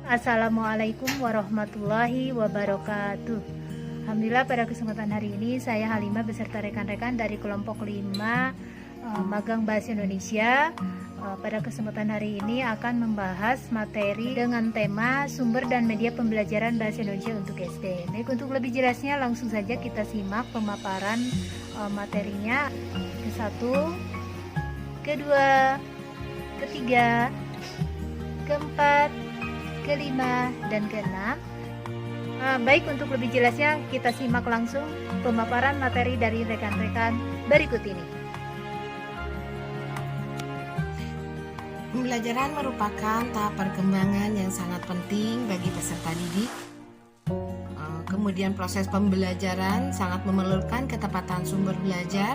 Assalamualaikum warahmatullahi wabarakatuh. Alhamdulillah pada kesempatan hari ini saya Halimah beserta rekan-rekan dari kelompok 5 Magang Bahasa Indonesia pada kesempatan hari ini akan membahas materi dengan tema sumber dan media pembelajaran Bahasa Indonesia untuk SD. Baik, untuk lebih jelasnya langsung saja kita simak pemaparan materinya. Ke-1, kedua, ketiga, keempat, kelima, dan keenam. Baik, untuk lebih jelasnya kita simak langsung pemaparan materi dari rekan-rekan berikut ini. Pembelajaran merupakan tahap perkembangan yang sangat penting bagi peserta didik. Kemudian proses pembelajaran sangat memerlukan ketepatan sumber belajar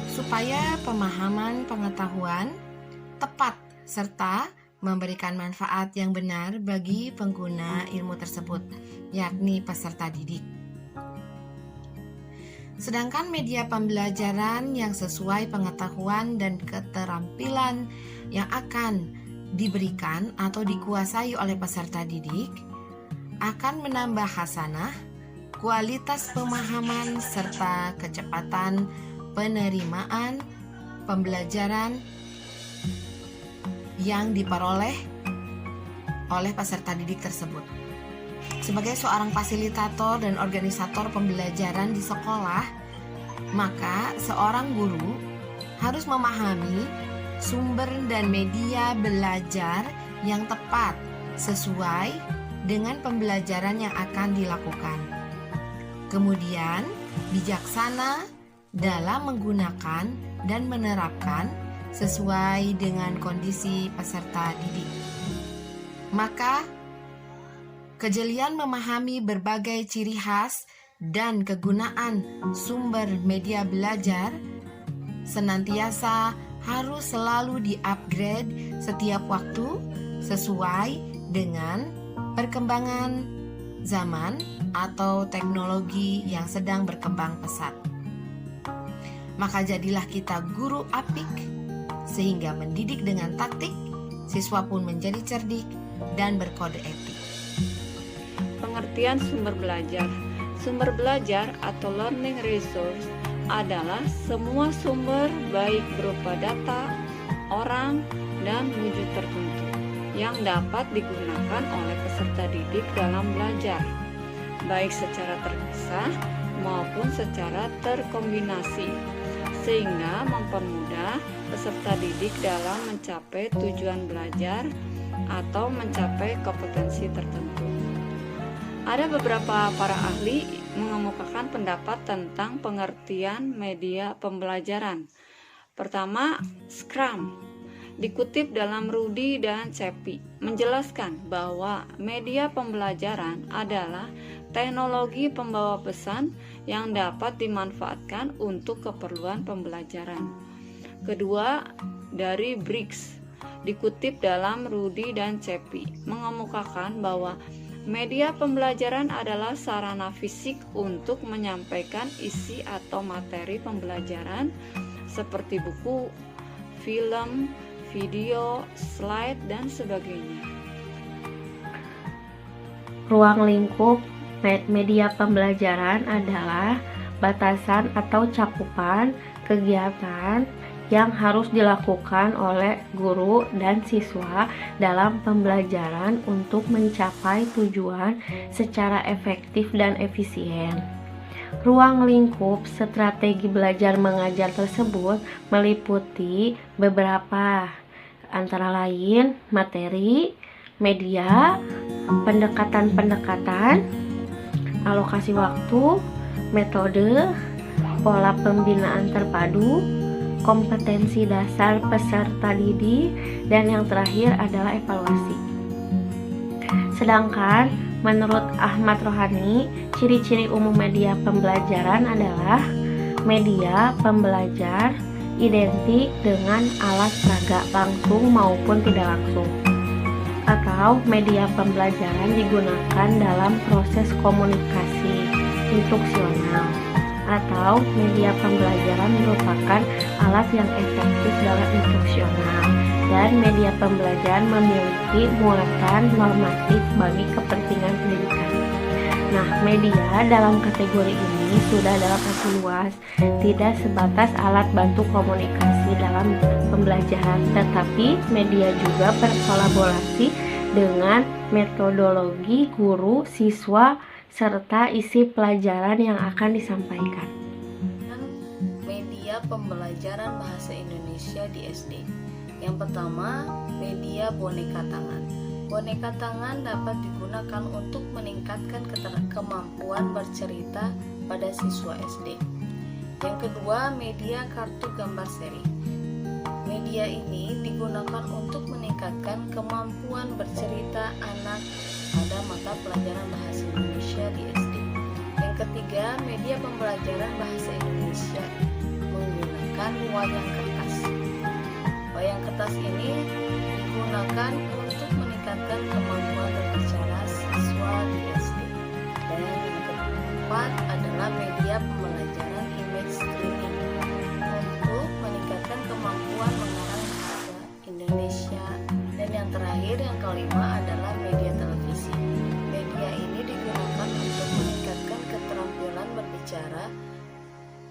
supaya pemahaman pengetahuan tepat serta memberikan manfaat yang benar bagi pengguna ilmu tersebut, yakni peserta didik. Sedangkan media pembelajaran yang sesuai pengetahuan dan keterampilan yang akan diberikan atau dikuasai oleh peserta didik akan menambah hasanah, kualitas pemahaman, serta kecepatan penerimaan pembelajaran yang diperoleh oleh peserta didik tersebut. Sebagai seorang fasilitator dan organisator pembelajaran di sekolah, maka seorang guru harus memahami sumber dan media belajar yang tepat sesuai dengan pembelajaran yang akan dilakukan. Kemudian, bijaksana dalam menggunakan dan menerapkan sesuai dengan kondisi peserta didik. Maka, kejelian memahami berbagai ciri khas dan kegunaan sumber media belajar senantiasa harus selalu di-upgrade setiap waktu sesuai dengan perkembangan zaman atau teknologi yang sedang berkembang pesat. Maka jadilah kita guru apik sehingga mendidik dengan taktik, siswa pun menjadi cerdik dan berkode etik. Pengertian sumber belajar. Sumber belajar atau learning resource adalah semua sumber baik berupa data, orang, dan wujud tertentu yang dapat digunakan oleh peserta didik dalam belajar, baik secara terpisah maupun secara terkombinasi, sehingga mempermudah peserta didik dalam mencapai tujuan belajar atau mencapai kompetensi tertentu. Ada beberapa para ahli mengemukakan pendapat tentang pengertian media pembelajaran. Pertama, Scrum, dikutip dalam Rudy dan Cepi, menjelaskan bahwa media pembelajaran adalah teknologi pembawa pesan yang dapat dimanfaatkan untuk keperluan pembelajaran. Kedua, dari Briggs, dikutip dalam Rudy dan Cepi, mengemukakan bahwa media pembelajaran adalah sarana fisik untuk menyampaikan isi atau materi pembelajaran seperti buku, film, video, slide, dan sebagainya. Ruang lingkup media pembelajaran adalah batasan atau cakupan kegiatan yang harus dilakukan oleh guru dan siswa dalam pembelajaran untuk mencapai tujuan secara efektif dan efisien. Ruang lingkup strategi belajar mengajar tersebut meliputi beberapa, antara lain materi, media, pendekatan-pendekatan, alokasi waktu, metode, pola pembinaan terpadu, kompetensi dasar peserta didik, dan yang terakhir adalah evaluasi. Sedangkan menurut Ahmad Rohani, ciri-ciri umum media pembelajaran adalah media pembelajar identik dengan alat peraga langsung maupun tidak langsung, atau media pembelajaran digunakan dalam proses komunikasi instruksional, atau media pembelajaran merupakan alat yang efektif dalam instruksional. dan media pembelajaran memiliki muatan normatif bagi kepentingan pendidikan. Nah, media dalam kategori ini sudah dalam arti luas, tidak sebatas alat bantu komunikasi dalam pembelajaran, tetapi media juga berkolaborasi dengan metodologi guru, siswa, serta isi pelajaran yang akan disampaikan. Media pembelajaran bahasa Indonesia di SD. Yang pertama, media boneka tangan. Boneka tangan dapat digunakan untuk meningkatkan kemampuan bercerita pada siswa SD. Yang kedua, media kartu gambar seri. Media ini digunakan untuk meningkatkan kemampuan bercerita anak pada mata pelajaran bahasa Indonesia di SD. Yang ketiga, media pembelajaran bahasa Indonesia menggunakan wayang kertas. Wayang kertas ini digunakan untuk meningkatkan kemampuan berbicara siswa di SD. Dan yang keempat adalah media pembelajaran image screening untuk meningkatkan kemampuan mengarang bahasa Indonesia. Dan yang terakhir, yang kelima adalah media televisi. Media ini digunakan untuk meningkatkan keterampilan berbicara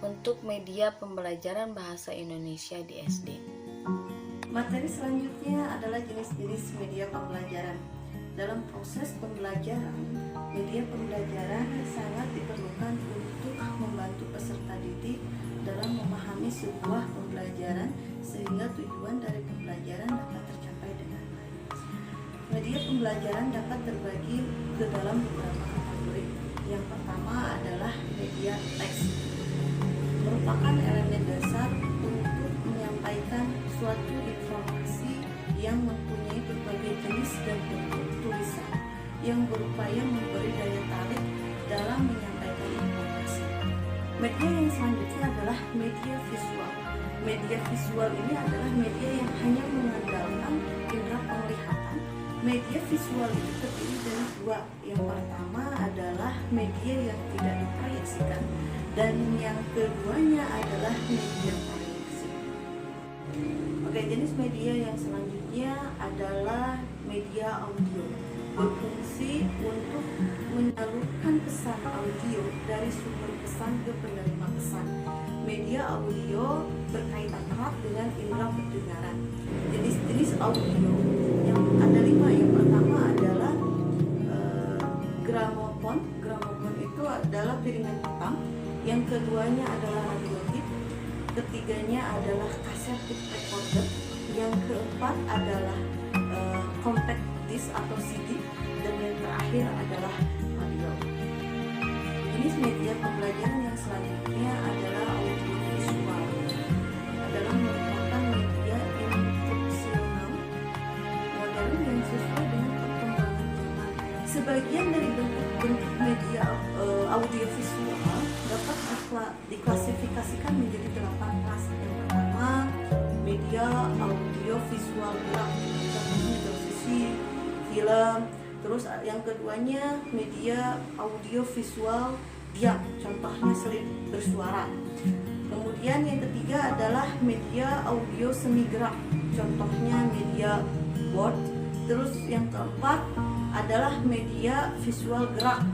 untuk media pembelajaran bahasa Indonesia di SD. Materi selanjutnya adalah jenis-jenis media pembelajaran. Dalam proses pembelajaran, media pembelajaran sangat diperlukan untuk membantu peserta didik dalam memahami sebuah pembelajaran sehingga tujuan dari pembelajaran dapat tercapai dengan baik. Media pembelajaran dapat terbagi ke dalam beberapa kategori. Yang pertama adalah media teks. Merupakan elemen dasar untuk menyampaikan suatu informasi yang mempunyai berbagai jenis dan bentuk tulisan yang berupaya memberi daya tarik dalam menyampaikan informasi. Media yang selanjutnya adalah media visual. Media visual ini adalah media yang hanya mengandalkan indera penglihatan. Media visual itu terdiri dari dua. Yang pertama adalah media yang tidak diproyeksikan dan yang keduanya adalah media proyeksi. Oke, jenis media yang selanjutnya adalah media audio. Berfungsi untuk menyalurkan pesan audio dari sumber pesan ke penerima pesan. Media audio berkaitan erat dengan indera pendengaran. Jenis-jenis audio yang ada 5. Yang pertama adalah gramofon. Gramofon itu adalah piringan hitam. Yang keduanya adalah radio tip. Ketiganya adalah kaset tape recorder. Yang keempat adalah compact disc atau CD, dan yang terakhir adalah radio. Jenis media pembelajaran yang selanjutnya adalah audiovisual. Adalah merupakan media instruksional modern yang sesuai dengan perkembangan zaman. Sebagian dari bentuk media audiovisual dapat diklasifikasikan menjadi 8 kelas. Yang pertama, media audiovisual gerak, contohnya televisi, film. Terus yang keduanya media audiovisual diam, contohnya selip bersuara. Kemudian yang ketiga adalah media audio semi gerak, contohnya media board. Terus yang keempat adalah media visual gerak,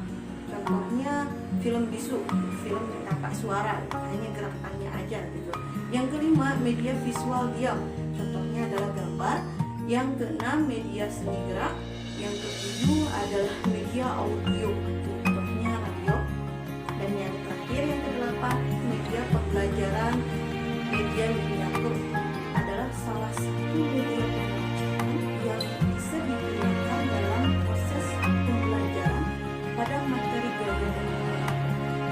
contohnya film bisu, film tanpa suara, hanya gerakannya aja gitu. Yang kelima, media visual diam, contohnya adalah gambar. Yang keenam, media semi gerak. Yang ketujuh adalah media audio, contohnya radio. Dan yang terakhir, yang kedelapan, media pembelajaran. Media miniatur adalah salah satu media pembelajaran yang bisa digunakan dalam proses pembelajaran pada materi gaya dan nilai.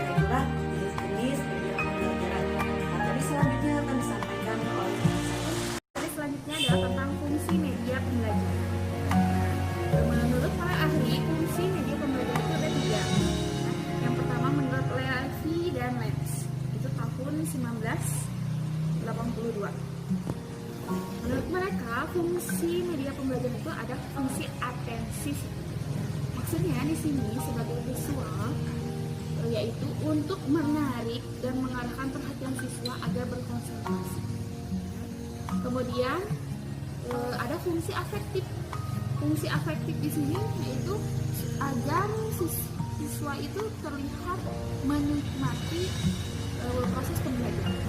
Itulah jenis-jenis media pembelajaran. Materi selanjutnya akan disampaikan oleh saya. Materi selanjutnya adalah tentang fungsi media pembelajaran. Menurut para ahli, fungsi media pembelajaran itu ada 3. Yang pertama menurut Levi dan Lenz, itu tahun 1982. Menurut mereka, fungsi media pembelajaran itu ada fungsi atensi. Maksudnya di sini sebagai visual, yaitu untuk menarik dan mengarahkan perhatian siswa agar berkonsentrasi. Kemudian ada fungsi afektif. Fungsi afektif di sini yaitu agar siswa itu terlihat menikmati proses pembelajaran.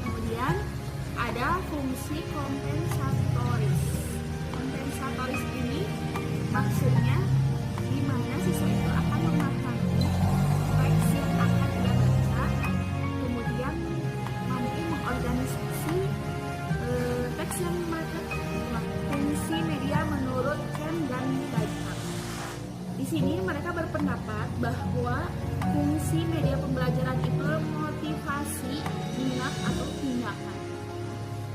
Kemudian ada fungsi kompensatoris. Kompensatoris ini maksudnya di mana siswa itu akan memahami teks yang akan dia baca, kemudian mampu mengorganisasi teks yang mereka terima. Fungsi media menurut Chen dan Baikang. Di sini mereka berpendapat bahwa fungsi media pembelajaran itu motivasi minat atau tindakan.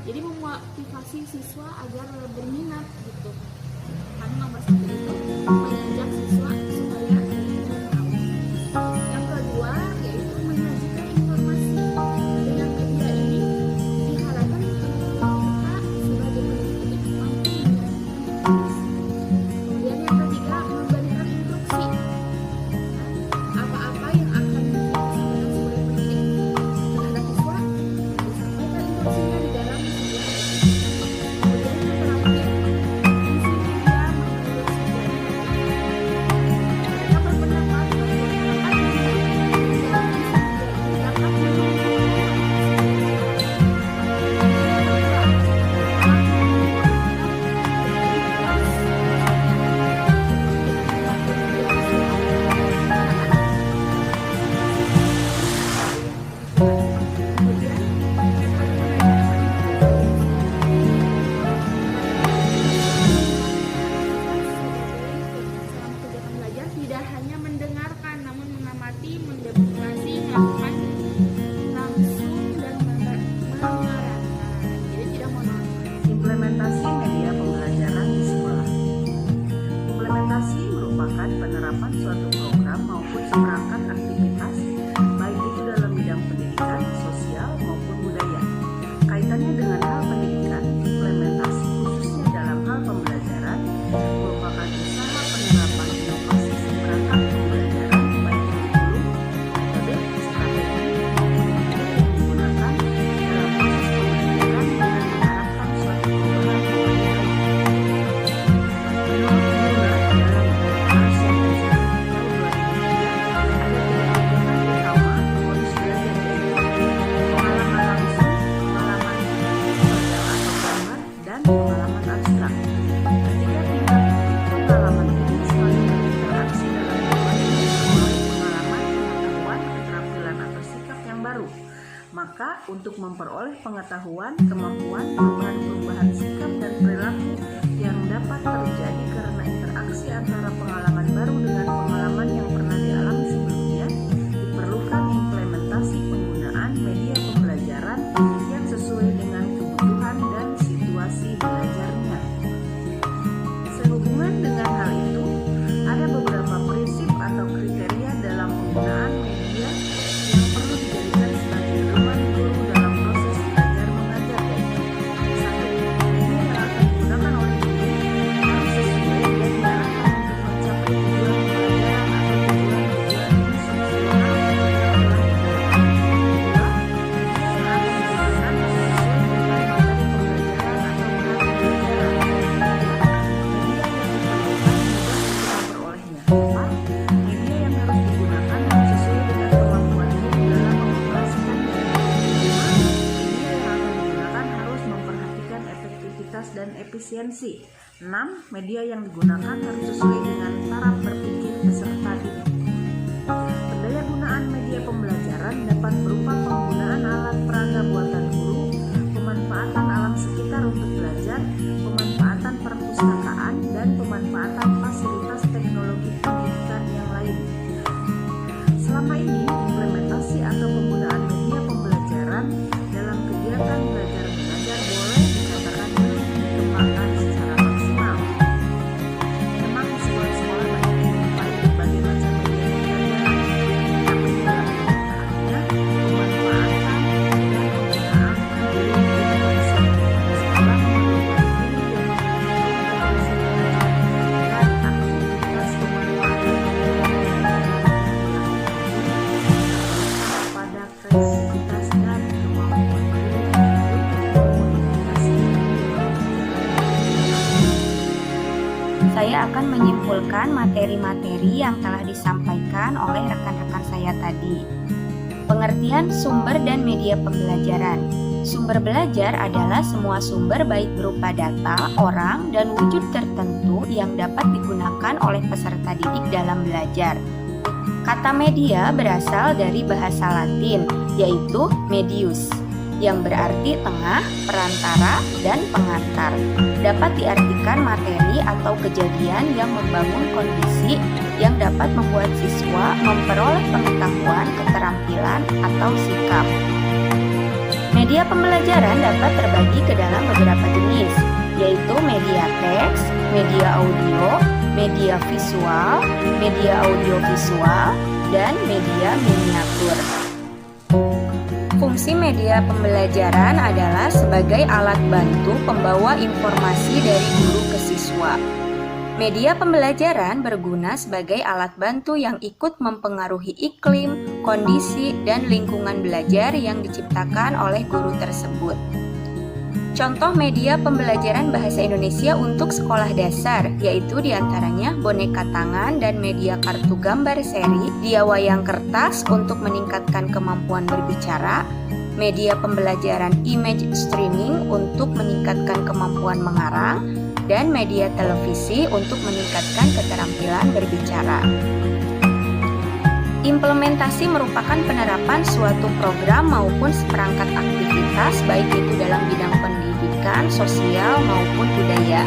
Jadi memotivasi siswa agar berminat gitu. Karena nomor satu itu mengajak siswa supaya ingin tahu. Yang kedua yaitu menyajikan informasi. Dengan media ini diharapkan kita sebagai pendidik mampu menyajikan informasi. Kemudian yang ketiga memberikan instruksi. Apa-apa yang akan disampaikan sebagai pendidik terhadap siswa disampaikan instruksinya di dalam sebuah kemudian yang terakhir fungsi media menurut sejarah mereka berpendapat selama kegiatan belajar tidak hanya mendengarkan namun mengamati, mendemonstrasi, melakukan langsung dan mengarahkan. Jadi tidak monoton. Implementasi media pembelajaran di sekolah. Implementasi merupakan penerapan suatu program maupun seperangkat aktivitas, baik itu dalam bidang pendidikan, sosial, maupun budaya. Kaitannya dengan hal pendidikan, implementasi khususnya dalam hal pembelajaran merupakan usaha penerapan inovasi seperangkat pembelajaran, baik kurikulum, metode, strategi, maupun media yang digunakan dalam proses pembelajaran dengan mengharapkan suatu perubahan pembelajaran. Menurut Mueller dalam buku Asia Tension tahun 2003, ada 3 kegiatan utama modus belajar yaitu pengalaman langsung, pengalaman visual atau gambar, dan pengalaman abstrak. Ketiga tingkat pengalaman ini selalu berinteraksi dalam berbagai mulai pengalaman, pengetahuan, keterampilan atau sikap yang baru. Maka untuk memperoleh pengetahuan, kemampuan, perubahan-perubahan sikap dan perilaku yang dapat terjadi karena interaksi antara pengalaman baru dengan pengalaman yang pernah dialami sebelumnya, diperlukan implementasi penggunaan media pembelajaran yang sesuai dengan kebutuhan dan situasi belajarnya. Sehubungan dengan hal itu, ada beberapa prinsip atau kriteria dalam penggunaan media yang perlu dijadikan sebagai pedoman guru dalam proses belajar mengajar, yaitu 1. Media yang akan digunakan oleh guru harus sesuai dan diarahkan untuk mencapai tujuan pembelajaran atau tujuan-tujuan instruksional yang telah ditetapkan. 2. Media yang akan digunakan sesuai dengan materi pembelajaran atau bahan pembelajaran. 3. Media yang diperlukan mudah kita perolehnya. 4. Media yang harus digunakan harus sesuai dengan kemampuan guru dalam mengoperasikannya. 5. Media yang akan digunakan harus memperhatikan efektivitas dan efisiensi. 6. Media yang digunakan harus sesuai dengan taraf berpikir peserta didik. Pendayagunaan media pembelajaran dapat berupa penggunaan alat peraga buatan guru, pemanfaatan alam sekitar untuk belajar, pemanfaatan perpustakaan, dan pemanfaatan fasilitas teknologi pendidikan yang lain. Selama ini, implementasi atau penggunaan media pembelajaran dalam kegiatan belajar mengajar boleh dikatakan belum dikembangkan secara maksimal. Memang sekolah-sekolah banyak menjumpai berbagai macam saya akan menyimpulkan materi-materi yang telah disampaikan oleh rekan-rekan saya tadi. Pengertian sumber dan media pembelajaran. Sumber belajar adalah semua sumber baik berupa data, orang, dan wujud tertentu yang dapat digunakan oleh peserta didik dalam belajar. Kata media berasal dari bahasa Latin, yaitu medius, yang berarti tengah, perantara, dan pengantar. Dapat diartikan materi atau kejadian yang membangun kondisi yang dapat membuat siswa memperoleh pengetahuan, keterampilan, atau sikap. Media pembelajaran dapat terbagi ke dalam beberapa jenis, yaitu media teks, media audio, media visual, media audiovisual, dan media miniatur. Fungsi media pembelajaran adalah sebagai alat bantu pembawa informasi dari guru ke siswa. Media pembelajaran berguna sebagai alat bantu yang ikut mempengaruhi iklim, kondisi, dan lingkungan belajar yang diciptakan oleh guru tersebut. Contoh media pembelajaran bahasa Indonesia untuk sekolah dasar, yaitu diantaranya boneka tangan dan media kartu gambar seri, dia wayang kertas untuk meningkatkan kemampuan berbicara, media pembelajaran image streaming untuk meningkatkan kemampuan mengarang, dan media televisi untuk meningkatkan keterampilan berbicara. Implementasi merupakan penerapan suatu program maupun seperangkat aktivitas baik itu dalam bidang pendidikan, sosial, maupun budaya.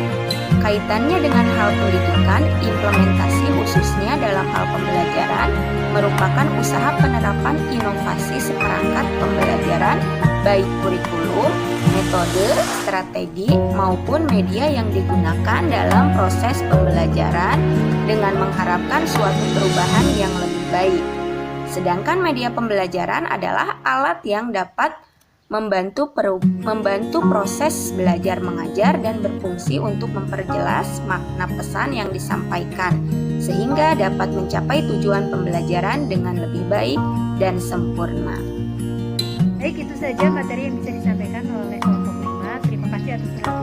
Kaitannya dengan hal pendidikan, implementasi khususnya dalam hal pembelajaran merupakan usaha penerapan inovasi seperangkat pembelajaran baik kurikulum, metode, strategi, maupun media yang digunakan dalam proses pembelajaran dengan mengharapkan suatu perubahan yang lebih baik. Sedangkan media pembelajaran adalah alat yang dapat membantu proses belajar mengajar dan berfungsi untuk memperjelas makna pesan yang disampaikan, sehingga dapat mencapai tujuan pembelajaran dengan lebih baik dan sempurna. Baik, itu saja materi yang bisa disampaikan oleh kelompok 5. Terima kasih atas perhatiannya.